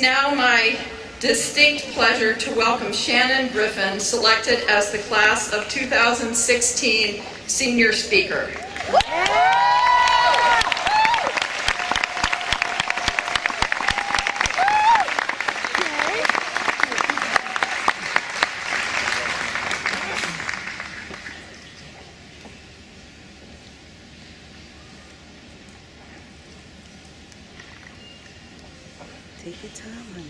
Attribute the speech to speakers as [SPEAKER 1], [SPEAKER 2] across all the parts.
[SPEAKER 1] Now my distinct pleasure to welcome Shannon Griffin, selected as the class of 2016 senior speaker.
[SPEAKER 2] Take your time, honey.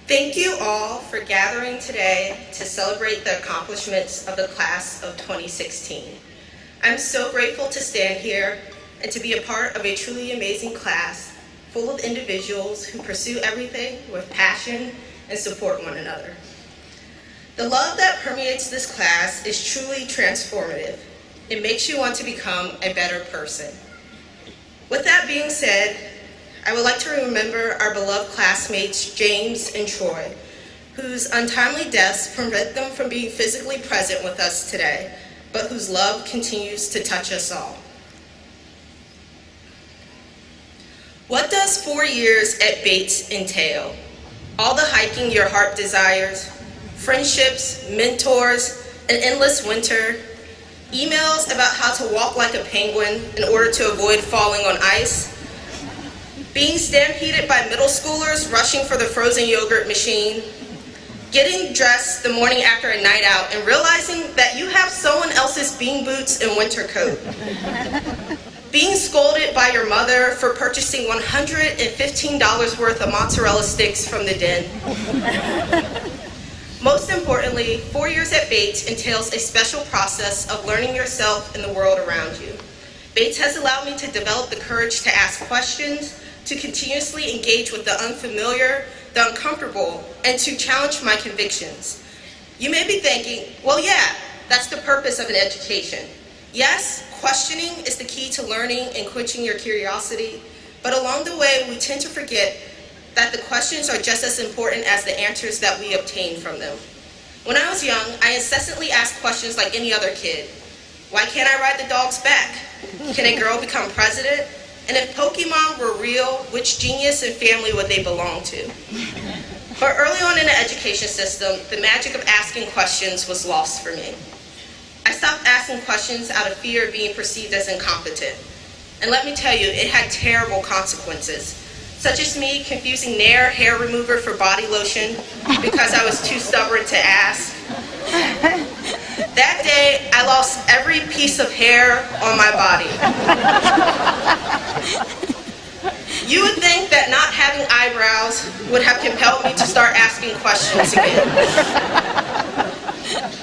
[SPEAKER 3] Thank you all for gathering today to celebrate the accomplishments of the class of 2016. I'm so grateful to stand here and to be a part of a truly amazing class full of individuals who pursue everything with passion and support one another. The love that permeates this class is truly transformative. It makes you want to become a better person. With that being said, I would like to remember our beloved classmates, James and Troy, whose untimely deaths prevent them from being physically present with us today, but whose love continues to touch us all. What does 4 years at Bates entail? All the hiking your heart desires, friendships, mentors, an endless winter, emails about how to walk like a penguin in order to avoid falling on ice, being stampeded by middle schoolers rushing for the frozen yogurt machine, getting dressed the morning after a night out and realizing that you have someone else's bean boots and winter coat, being scolded by your mother for purchasing $115 worth of mozzarella sticks from the den. Most importantly, 4 years at Bates entails a special process of learning yourself and the world around you. Bates has allowed me to develop the courage to ask questions, to continuously engage with the unfamiliar, the uncomfortable, and to challenge my convictions. You may be thinking, well, yeah, that's the purpose of an education. Yes, questioning is the key to learning and quenching your curiosity, but along the way, we tend to forget that the questions are just as important as the answers that we obtain from them. When I was young, I incessantly asked questions like any other kid. Why can't I ride the dog's back? Can a girl become president? And if Pokemon were real, which genius and family would they belong to? But early on in the education system, the magic of asking questions was lost for me. I stopped asking questions out of fear of being perceived as incompetent. And let me tell you, it had terrible consequences, such as me confusing Nair hair remover for body lotion because I was too stubborn to ask. That day, I lost every piece of hair on my body. You would think that not having eyebrows would have compelled me to start asking questions again.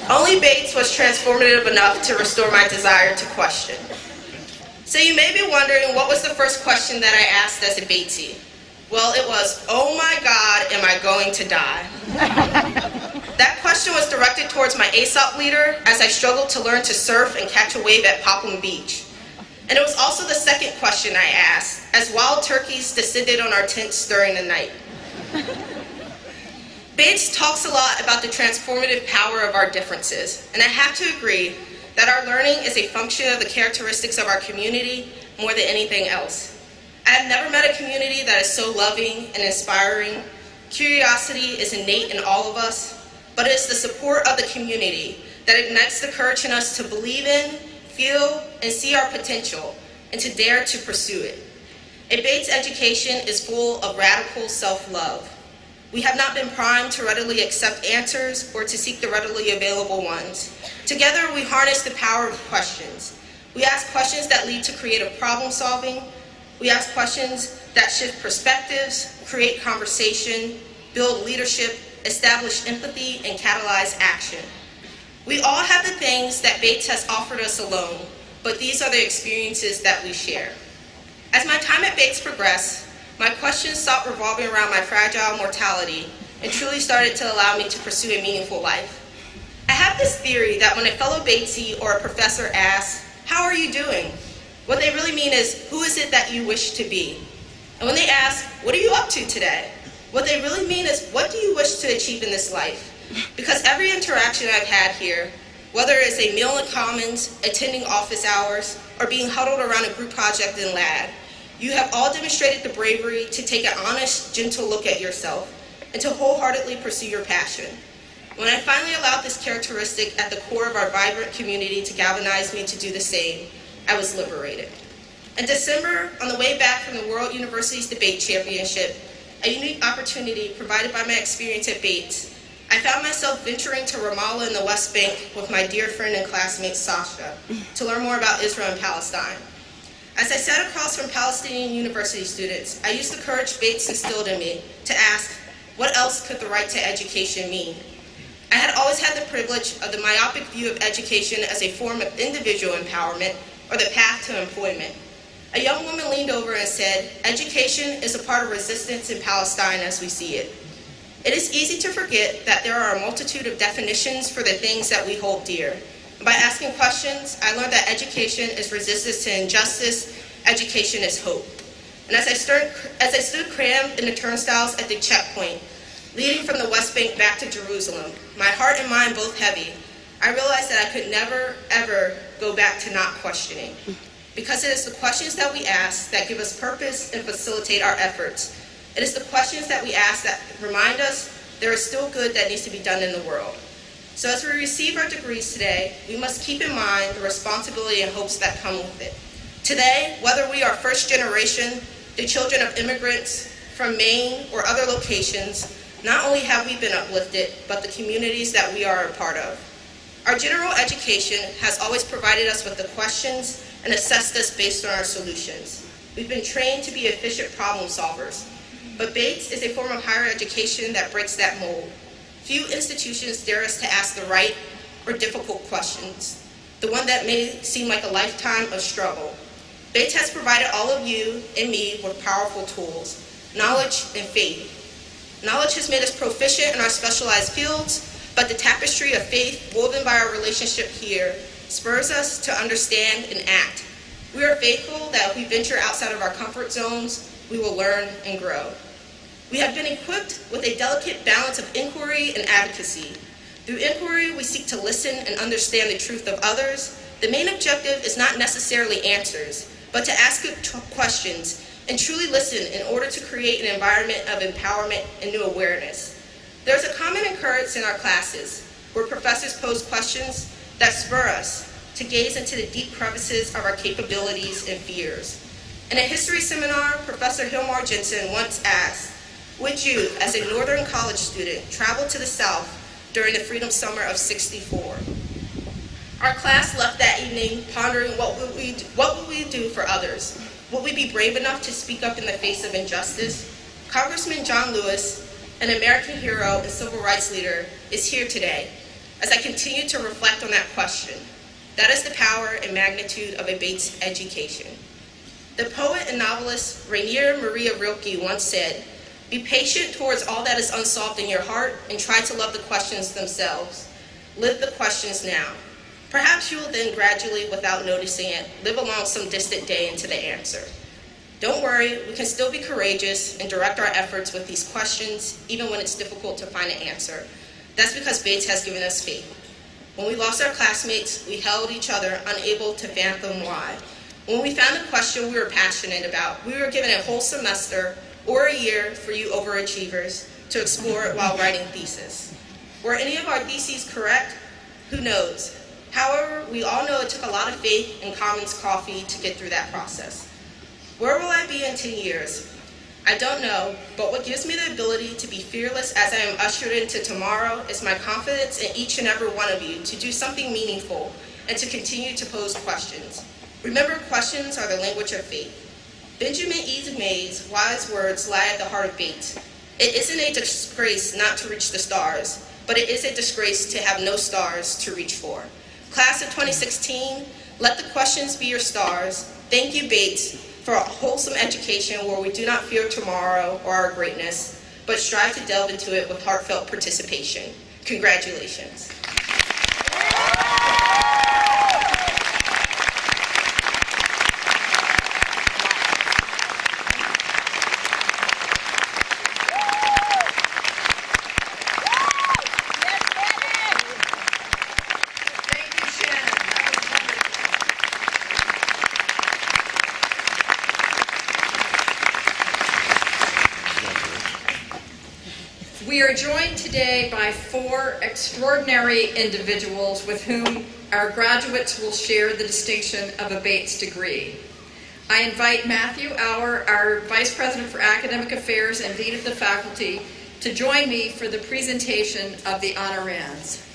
[SPEAKER 3] Only Bates was transformative enough to restore my desire to question. So you may be wondering, what was the first question that I asked as a Batesy? Well, it was, oh my God, am I going to die? That question was directed towards my ASOP leader as I struggled to learn to surf and catch a wave at Popham Beach. And it was also the second question I asked as wild turkeys descended on our tents during the night. Bates talks a lot about the transformative power of our differences, and I have to agree that our learning is a function of the characteristics of our community more than anything else. I have never met a community that is so loving and inspiring. Curiosity is innate in all of us, but it is the support of the community that ignites the courage in us to believe in, feel, and see our potential, and to dare to pursue it. A Bates education is full of radical self-love. We have not been primed to readily accept answers or to seek the readily available ones. Together, we harness the power of questions. We ask questions that lead to creative problem solving. We ask questions that shift perspectives, create conversation, build leadership, establish empathy, and catalyze action. We all have the things that Bates has offered us alone, but these are the experiences that we share. As my time at Bates progressed, my questions stopped revolving around my fragile mortality and truly started to allow me to pursue a meaningful life. I have this theory that when a fellow Batesy or a professor asks, "How are you doing?" what they really mean is, "Who is it that you wish to be?" And when they ask, "What are you up to today?" what they really mean is, "What do you wish to achieve in this life?" because every interaction I've had here, whether it's a meal in Commons, attending office hours, or being huddled around a group project in LAD, you have all demonstrated the bravery to take an honest, gentle look at yourself and to wholeheartedly pursue your passion. When I finally allowed this characteristic at the core of our vibrant community to galvanize me to do the same, I was liberated. In December, on the way back from the World Universities Debate Championship, a unique opportunity provided by my experience at Bates, I found myself venturing to Ramallah in the West Bank with my dear friend and classmate Sasha to learn more about Israel and Palestine. As I sat across from Palestinian university students, I used the courage Bates instilled in me to ask, what else could the right to education mean? I had always had the privilege of the myopic view of education as a form of individual empowerment or the path to employment. A young woman leaned over and said, education is a part of resistance in Palestine as we see it. It is easy to forget that there are a multitude of definitions for the things that we hold dear. By asking questions, I learned that education is resistance to injustice, education is hope. And as I stood crammed in the turnstiles at the checkpoint, leading from the West Bank back to Jerusalem, my heart and mind both heavy, I realized that I could never, ever go back to not questioning. Because it is the questions that we ask that give us purpose and facilitate our efforts. It is the questions that we ask that remind us there is still good that needs to be done in the world. So as we receive our degrees today, we must keep in mind the responsibility and hopes that come with it. Today, whether we are first generation, the children of immigrants from Maine or other locations, not only have we been uplifted, but the communities that we are a part of. Our general education has always provided us with the questions and assessed us based on our solutions. We've been trained to be efficient problem solvers. But Bates is a form of higher education that breaks that mold. Few institutions dare us to ask the right or difficult questions, the one that may seem like a lifetime of struggle. Bates has provided all of you and me with powerful tools, knowledge and faith. Knowledge has made us proficient in our specialized fields, but the tapestry of faith woven by our relationship here spurs us to understand and act. We are faithful that if we venture outside of our comfort zones, we will learn and grow. We have been equipped with a delicate balance of inquiry and advocacy. Through inquiry, we seek to listen and understand the truth of others. The main objective is not necessarily answers, but to ask good questions and truly listen in order to create an environment of empowerment and new awareness. There's a common occurrence in our classes where professors pose questions that spur us to gaze into the deep crevices of our capabilities and fears. In a history seminar, Professor Hilmar Jensen once asked, would you, as a Northern college student, travel to the South during the Freedom Summer of '64? Our class left that evening pondering what would we do for others? Would we be brave enough to speak up in the face of injustice? Congressman John Lewis, an American hero and civil rights leader, is here today as I continue to reflect on that question. That is the power and magnitude of a Bates education. The poet and novelist Rainier Maria Rilke once said, be patient towards all that is unsolved in your heart and try to love the questions themselves. Live the questions now. Perhaps you will then gradually, without noticing it, live along some distant day into the answer. Don't worry, we can still be courageous and direct our efforts with these questions, even when it's difficult to find an answer. That's because Bates has given us faith. When we lost our classmates, we held each other, unable to fathom why. When we found a question we were passionate about, we were given a whole semester or a year for you overachievers to explore it while writing thesis. Were any of our theses correct? Who knows? However, we all know it took a lot of faith and Commons coffee to get through that process. Where will I be in 10 years? I don't know, but what gives me the ability to be fearless as I am ushered into tomorrow is my confidence in each and every one of you to do something meaningful and to continue to pose questions. Remember, questions are the language of faith. Benjamin E. May's wise words lie at the heart of Bates. It isn't a disgrace not to reach the stars, but it is a disgrace to have no stars to reach for. Class of 2016, let the questions be your stars. Thank you, Bates, for a wholesome education where we do not fear tomorrow or our greatness, but strive to delve into it with heartfelt participation. Congratulations.
[SPEAKER 1] We are joined today by 4 extraordinary individuals with whom our graduates will share the distinction of a Bates degree. I invite Matthew Auer, our Vice President for Academic Affairs and Dean of the Faculty, to join me for the presentation of the honorands.